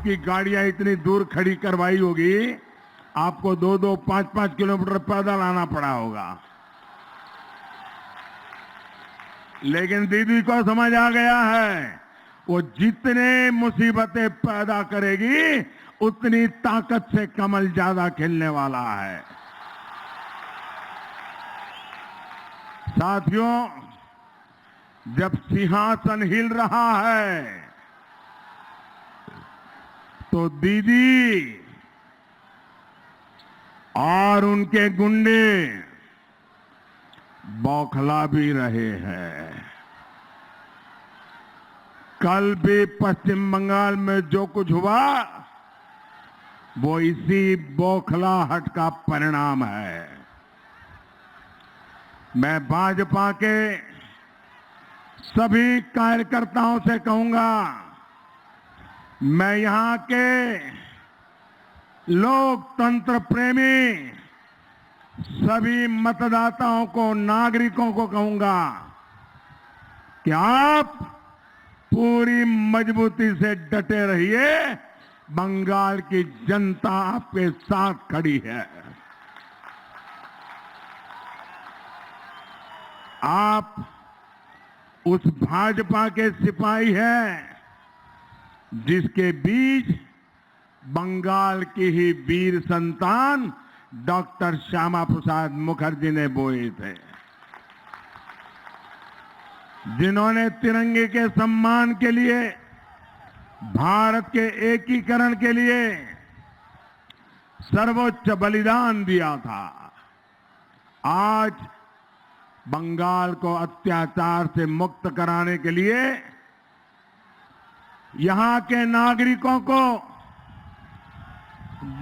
आपकी गाड़ियां इतनी दूर खड़ी करवाई होगी, आपको 2-2, 5-5 किलोमीटर पैदल आना पड़ा होगा। लेकिन दीदी को समझ आ गया है, वो जितने मुसीबतें पैदा करेगी उतनी ताकत से कमल ज्यादा खिलने वाला है। साथियों, जब सिंहासन हिल रहा है तो दीदी और उनके गुंडे बौखला भी रहे हैं। कल भी पश्चिम बंगाल में जो कुछ हुआ वो इसी बौखलाहट का परिणाम है। मैं भाजपा के सभी कार्यकर्ताओं से कहूंगा, मैं यहां के लोकतंत्र प्रेमी सभी मतदाताओं को, नागरिकों को कहूंगा कि आप पूरी मजबूती से डटे रहिए। बंगाल की जनता आपके साथ खड़ी है। आप उस भाजपा के सिपाही हैं जिसके बीच बंगाल की ही वीर संतान डॉक्टर श्यामा प्रसाद मुखर्जी ने बोए थे, जिन्होंने तिरंगे के सम्मान के लिए, भारत के एकीकरण के लिए सर्वोच्च बलिदान दिया था। आज बंगाल को अत्याचार से मुक्त कराने के लिए यहां के नागरिकों को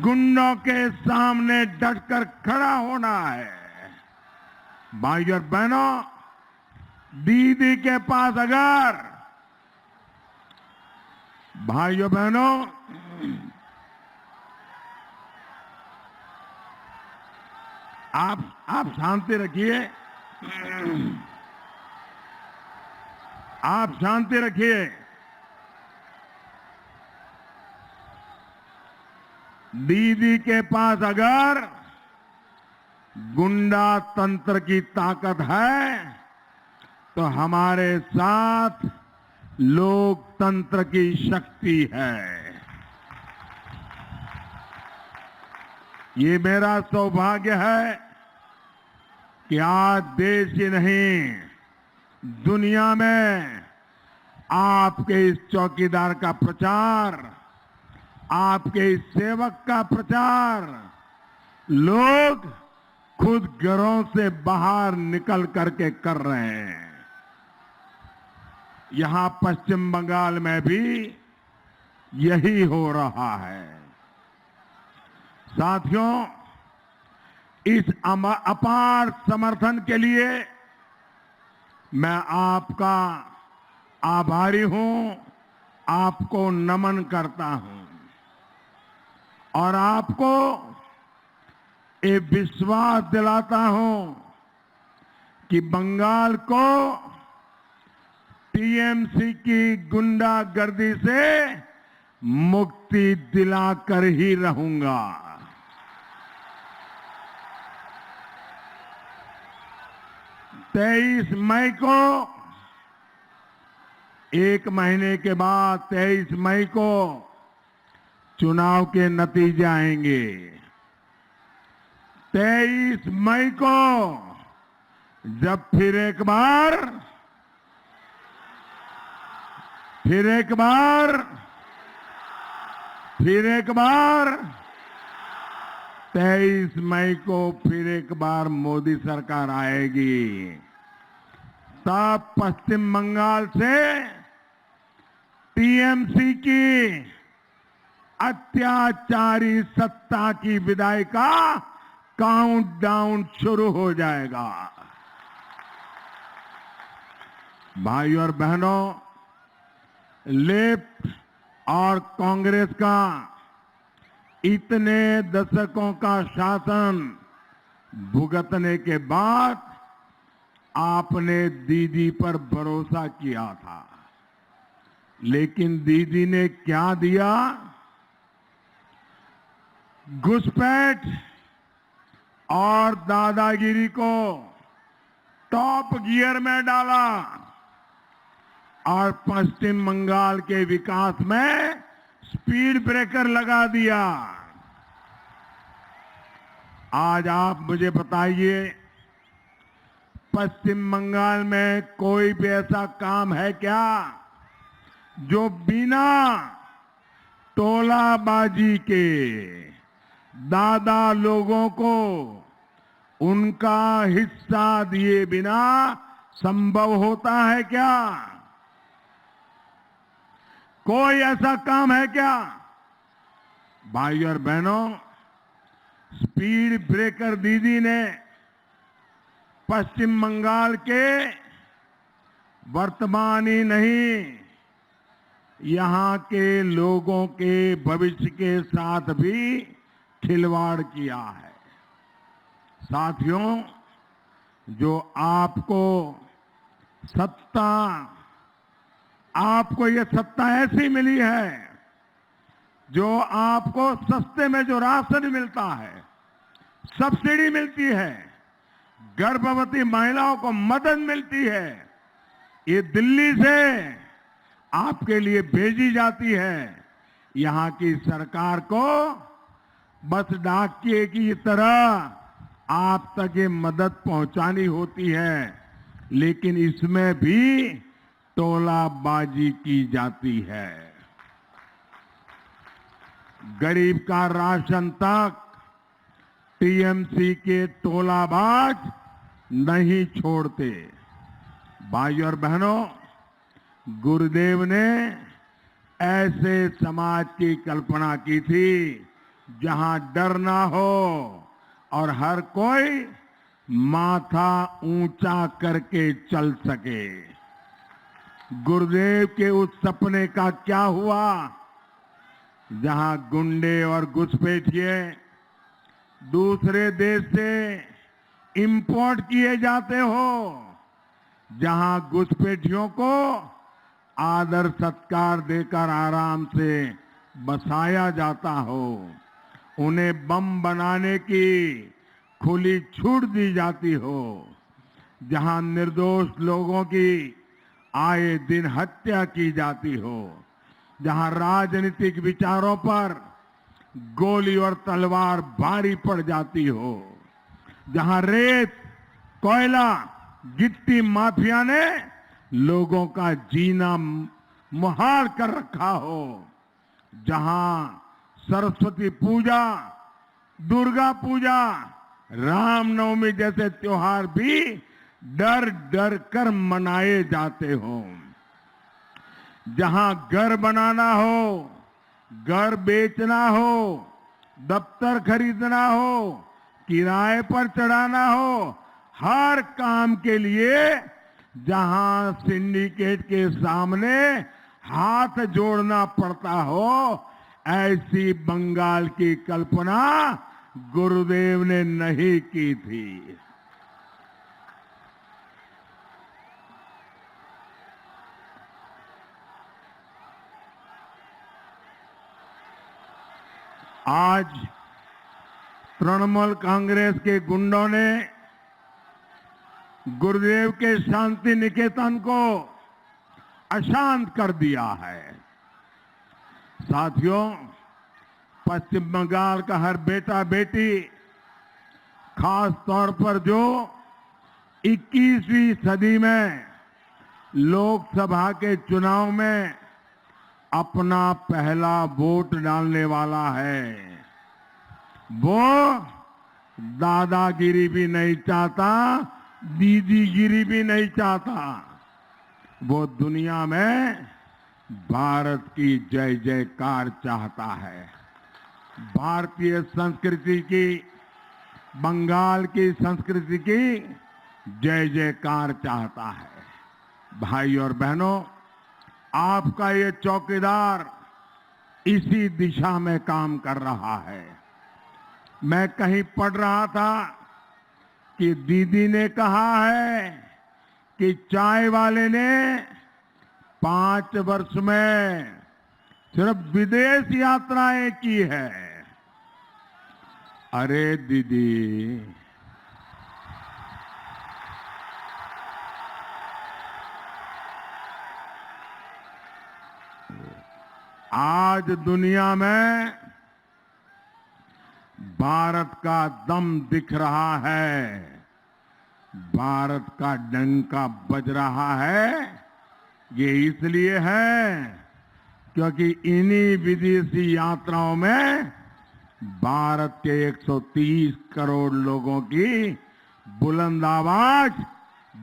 गुंडों के सामने डटकर खड़ा होना है। भाई और बहनों, दीदी के पास अगर, भाइयों बहनों, आप शांति रखिए, आप शांति रखिए। दीदी के पास अगर गुंडा तंत्र की ताकत है तो हमारे साथ लोकतंत्र की शक्ति है। ये मेरा सौभाग्य है कि आज देश ही नहीं, दुनिया में आपके इस चौकीदार का प्रचार, आपके इस सेवक का प्रचार लोग खुद घरों से बाहर निकल करके कर रहे हैं। यहां पश्चिम बंगाल में भी यही हो रहा है। साथियों, इस अपार समर्थन के लिए मैं आपका आभारी हूं, आपको नमन करता हूं और आपको ये विश्वास दिलाता हूं कि बंगाल को टीएमसी की गुंडागर्दी से मुक्ति दिलाकर ही रहूंगा। तेईस मई को, एक महीने के बाद 23 मई को चुनाव के नतीजे आएंगे। 23 मई को जब फिर एक बार 23 मई को फिर एक बार मोदी सरकार आएगी, तब पश्चिम बंगाल से टीएमसी की अत्याचारी सत्ता की विदाई का काउंटडाउन शुरू हो जाएगा। भाइयों और बहनों, लेफ्ट और कांग्रेस का इतने दशकों का शासन भुगतने के बाद आपने दीदी पर भरोसा किया था, लेकिन दीदी ने क्या दिया? घुसपैठ और दादागिरी को टॉप गियर में डाला और पश्चिम बंगाल के विकास में स्पीड ब्रेकर लगा दिया। आज आप मुझे बताइए, पश्चिम बंगाल में कोई भी ऐसा काम है क्या जो बिना टोलाबाजी के दादा लोगों को उनका हिस्सा दिए बिना संभव होता है क्या? कोई ऐसा काम है क्या? भाई और बहनों, स्पीड ब्रेकर दीदी ने पश्चिम बंगाल के वर्तमान ही नहीं, यहां के लोगों के भविष्य के साथ भी खिलवाड़ किया है। साथियों, जो आपको ये सत्ता ऐसी मिली है, जो आपको सस्ते में जो राशन मिलता है, सब्सिडी मिलती है, गर्भवती महिलाओं को मदद मिलती है, ये दिल्ली से आपके लिए भेजी जाती है। यहां की सरकार को बस डाकिए की तरह आप तक ये मदद पहुंचानी होती है, लेकिन इसमें भी टोलाबाजी की जाती है। गरीब का राशन तक टीएमसी के टोलाबाज नहीं छोड़ते। भाई और बहनों, गुरुदेव ने ऐसे समाज की कल्पना की थी जहां डर ना हो और हर कोई माथा ऊंचा करके चल सके। गुरुदेव के उस सपने का क्या हुआ जहां गुंडे और घुसपैठिए दूसरे देश से इंपोर्ट किए जाते हो, जहां घुसपैठियों को आदर सत्कार देकर आराम से बसाया जाता हो, उन्हें बम बनाने की खुली छूट दी जाती हो, जहां निर्दोष लोगों की आए दिन हत्या की जाती हो, जहां राजनीतिक विचारों पर गोली और तलवार भारी पड़ जाती हो, जहां रेत, कोयला, गिट्टी माफिया ने लोगों का जीना मुहाल कर रखा हो, जहां सरस्वती पूजा, दुर्गा पूजा, रामनवमी जैसे त्योहार भी डर डर कर मनाए जाते हो, जहां घर बनाना हो, घर बेचना हो, दफ्तर खरीदना हो, किराए पर चढ़ाना हो, हर काम के लिए जहां सिंडिकेट के सामने हाथ जोड़ना पड़ता हो, ऐसी बंगाल की कल्पना गुरुदेव ने नहीं की थी। आज तृणमूल कांग्रेस के गुंडों ने गुरुदेव के शांति निकेतन को अशांत कर दिया है। साथियों, पश्चिम बंगाल का हर बेटा बेटी, खास तौर पर जो 21वीं सदी में लोकसभा के चुनाव में अपना पहला वोट डालने वाला है, वो दादागिरी भी नहीं चाहता, दीदीगिरी भी नहीं चाहता। वो दुनिया में भारत की जय जयकार चाहता है। भारतीय संस्कृति की, बंगाल की संस्कृति की जय जयकार चाहता है। भाई और बहनों, आपका ये चौकीदार इसी दिशा में काम कर रहा है। मैं कहीं पढ़ रहा था कि दीदी ने कहा है कि चाय वाले ने 5 वर्ष में सिर्फ विदेश यात्राएं की है। अरे दीदी, आज दुनिया में भारत का दम दिख रहा है, भारत का डंका बज रहा है। ये इसलिए है क्योंकि इन्हीं विदेशी यात्राओं में भारत के 130 करोड़ लोगों की बुलंद आवाज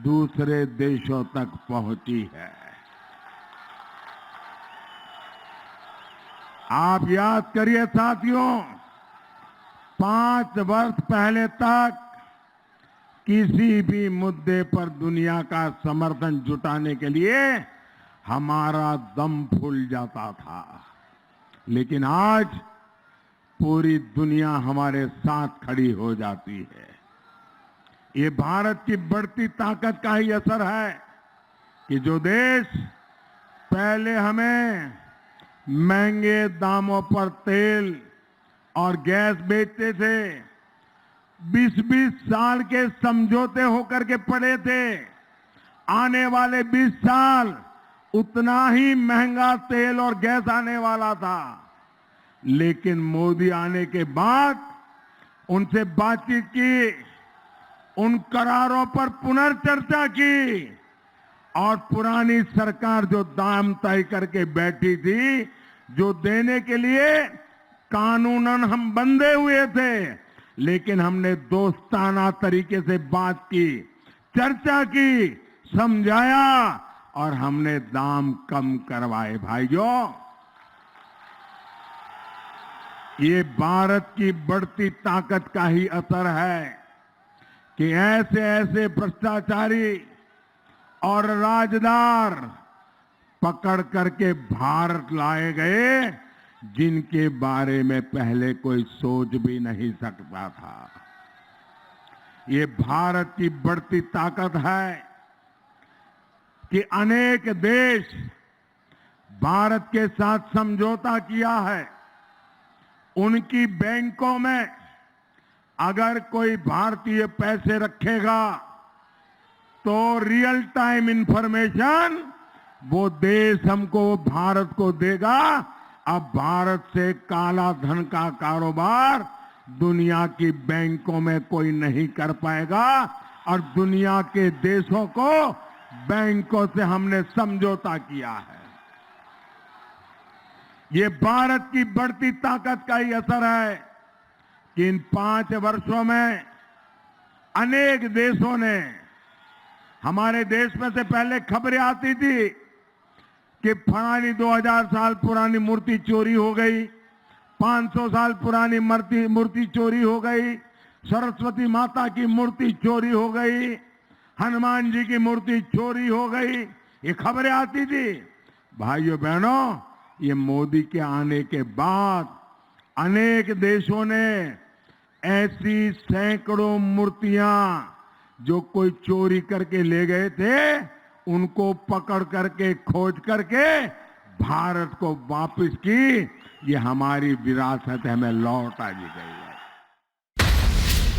दूसरे देशों तक पहुंची है। आप याद करिए साथियों, 5 वर्ष पहले तक किसी भी मुद्दे पर दुनिया का समर्थन जुटाने के लिए हमारा दम फूल जाता था, लेकिन आज पूरी दुनिया हमारे साथ खड़ी हो जाती है। ये भारत की बढ़ती ताकत का ही असर है कि जो देश पहले हमें महंगे दामों पर तेल और गैस बेचते थे, 20-20 साल के समझौते होकर के पड़े थे। आने वाले 20 साल उतना ही महंगा तेल और गैस आने वाला था, लेकिन मोदी आने के बाद उनसे बातचीत की, उन करारों पर पुनर्चर्चा की और पुरानी सरकार जो दाम तय करके बैठी थी, जो देने के लिए कानूनन हम बंधे हुए थे, लेकिन हमने दोस्ताना तरीके से बात की, चर्चा की, समझाया और हमने दाम कम करवाए। भाइयों, ये भारत की बढ़ती ताकत का ही असर है कि ऐसे ऐसे भ्रष्टाचारी और राजदार पकड़ करके भारत लाए गए जिनके बारे में पहले कोई सोच भी नहीं सकता था। ये भारत की बढ़ती ताकत है कि अनेक देश भारत के साथ समझौता किया है। उनकी बैंकों में अगर कोई भारतीय पैसे रखेगा तो रियल टाइम इंफॉर्मेशन वो देश हमको, भारत को देगा। अब भारत से काला धन का कारोबार दुनिया की बैंकों में कोई नहीं कर पाएगा और दुनिया के देशों को बैंकों से हमने समझौता किया है। ये भारत की बढ़ती ताकत का ही असर है कि इन 5 वर्षों में अनेक देशों ने, हमारे देश में से पहले खबरें आती थी कि फलानी 2000 साल पुरानी मूर्ति चोरी हो गई, 500 साल पुरानी मूर्ति चोरी हो गई, सरस्वती माता की मूर्ति चोरी हो गई, हनुमान जी की मूर्ति चोरी हो गई, ये खबरें आती थी। भाइयों बहनों, ये मोदी के आने के बाद अनेक देशों ने ऐसी सैकड़ों मूर्तियां जो कोई चोरी करके ले गए थे, उनको पकड़ करके, खोज करके भारत को वापस की। ये हमारी विरासत हमें लौटा दी गई है।